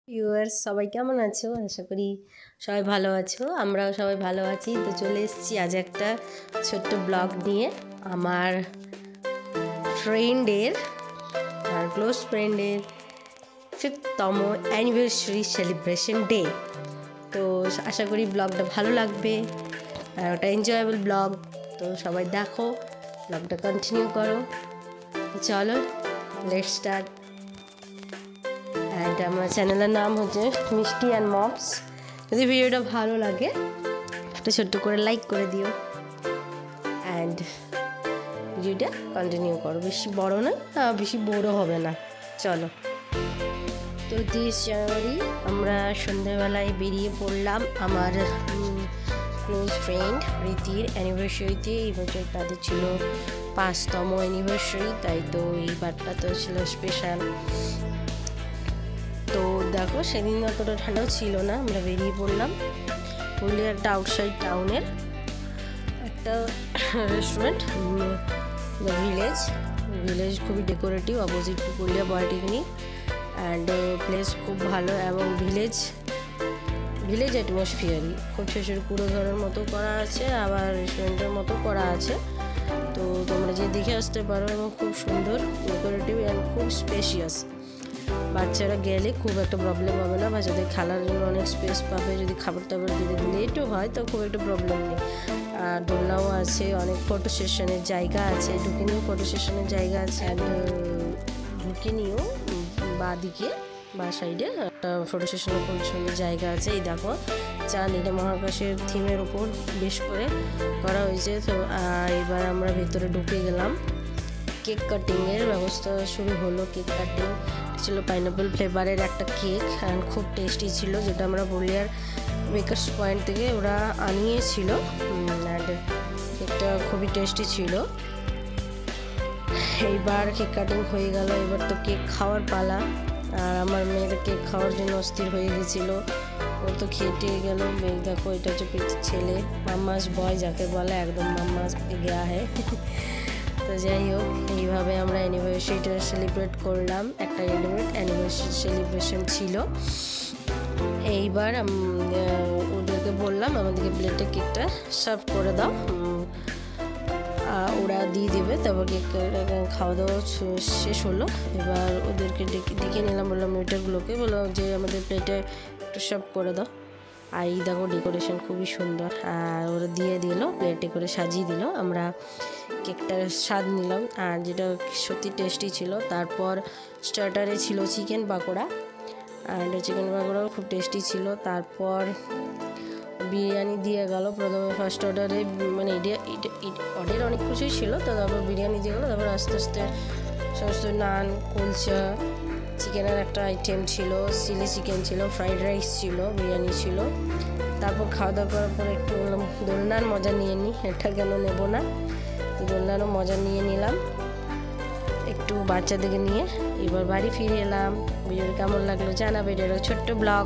Viewers সবাই কেমন আছো? আশা করি সবাই ভালো আছো। আমরাও সবাই ভালো আছি। তো চলে এসেছি আজ একটা ছোট্ট ব্লগ নিয়ে। আমার ফ্রেন্ডের ক্লোজ ফ্রেন্ডের 5th তম অ্যানিভার্সারি সেলিব্রেশন ডে। তো আশা করি ব্লগটা ভালো লাগবে, আর ওটা এনজয়েবল ব্লগ। তো সবাই দেখো, ব্লগটা কন্টিনিউ করো। চলো লেটস স্টার্ট। অ্যান্ড আমার চ্যানেলের নাম হচ্ছে মিষ্টি অ্যান্ড মমস। যদি ভিডিওটা ভালো লাগে একটা ছোট্ট করে লাইক করে দিও অ্যান্ড ভিডিওটা কন্টিনিউ করো। বেশি বড় না, বেশি বড় হবে না। চলো। তো 30 জানুয়ারি আমরা সন্ধ্যাবেলায় বেরিয়ে পড়লাম আমার ক্লোজ ফ্রেন্ড প্রীতির অ্যানিভার্সারিতে। এই বছর তাদের ছিল 5তম অ্যানিভার্সারি, তাই তো এই বারটা তো ছিল স্পেশাল। তো দেখো, সেদিন অতটা ঠান্ডাও ছিল না। আমরা বেরিয়ে পড়লাম পুরুলিয়ার একটা আউটসাইড টাউনের একটা রেস্টুরেন্ট, ভিলেজ খুবই decorative, opposite to Purulia polytechnic. And place খুব ভালো এবং ভিলেজ অ্যাটমসফিয়ারই খুব ছোটো পুরো ঘরের মতো করা আছে, আবার রেস্টুরেন্টের মতো করা আছে। তো তোমরা যে দেখে আসতে পারো, এবং খুব সুন্দর ডেকোরেটিভ অ্যান্ড খুব স্পেশিয়াস। বাচ্চারা গেলে খুব একটা প্রবলেম হবে না, বাচ্চাদের খেলার জন্য অনেক স্পেস পাবে। যদি খাবার টাবার দিতে লেটও হয় তো খুব একটা প্রবলেম নেই। আর দোলনাও আছে, অনেক ফটো সেশনের জায়গা আছে, ঢুকে নিয়েও ফটো সেশনের জায়গা আছে। অ্যান্ড ঢুকে নিয়েও বাঁ সাইডে একটা ফটো সেশনের খুব সুন্দর জায়গা আছে। এই দেখো, চাঁদ, এটা মহাকাশের থিমের উপর বেশ করে করা হয়েছে। তো এবার আমরা ভেতরে ঢুকে গেলাম। কেক কাটিংয়ের ব্যবস্থা শুরু হলো। কেক কাটিং ছিল পাইনাপেল ফ্লেভারের একটা কেক, অ্যান্ড খুব টেস্টি ছিল, যেটা আমরা পুরুলিয়ার বেকার্স পয়েন্ট থেকে ওরা আনিয়েছিল। অ্যান্ড কেকটা খুবই টেস্টি ছিল। এইবার কেক কাটিং হয়ে গেল, এবার তো কেক খাওয়ার পালা। আর আমার মেয়েটা কেক খাওয়ার জন্য অস্থির হয়ে গেছিলো। ও তো খেটে গেল। দেখো, এটা হচ্ছে পিঠির ছেলে, মাম্মাস বয় যাকে বলে, একদম মাম্মাস গেয়া হ্যাঁ। তো যাই হোক, এইভাবে আমরা অ্যানিভার্সারিটা সেলিব্রেট করলাম। একটা অ্যানিভার্সারি সেলিব্রেশন ছিল। এইবার ওদেরকে বললাম আমাদেরকে প্লেটে কেকটা সার্ভ করে দাও, ওরা দিয়ে দেবে। তারপর কেক খাওয়া দাওয়া শেষ হলো। এবার ওদেরকে ডেকে নিলাম, বললাম ওয়েটারগুলোকে বললাম যে আমাদের প্লেটে একটু সার্ভ করে দাও। আর এই দেখো, ডেকোরেশন খুবই সুন্দর, আর ওরা দিয়ে দিল, প্লেটে করে সাজিয়ে দিল। আমরা কেকটার স্বাদ নিলাম, আর যেটা সত্যি টেস্টি ছিল। তারপর স্টার্টারে ছিল চিকেন পাকোড়া, আর চিকেন পাকোড়াও খুব টেস্টি ছিল। তারপর বিরিয়ানি দিয়ে গেল প্রথমে, ফার্স্ট অর্ডারে, মানে অর্ডার অনেক কিছুই ছিল। তো তারপর বিরিয়ানি দিয়ে গেলো। তারপর আস্তে আস্তে সমস্ত নান, কুলচা, চিকেনের একটা আইটেম ছিল, চিলি চিকেন ছিল, ফ্রাইড রাইস ছিল, বিরিয়ানি ছিল। তারপর খাওয়া দাওয়া করার পর একটু দোলনার মজা নিয়ে নিই, এটা কেন নেব না। তো দোলনারও মজা নিয়ে নিলাম একটু বাচ্চাদেরকে নিয়ে। এবার বাড়ি ফিরে এলাম। ভিডিওটা কেমন লাগলো জানাবে। এটা ছোট্ট ব্লগ।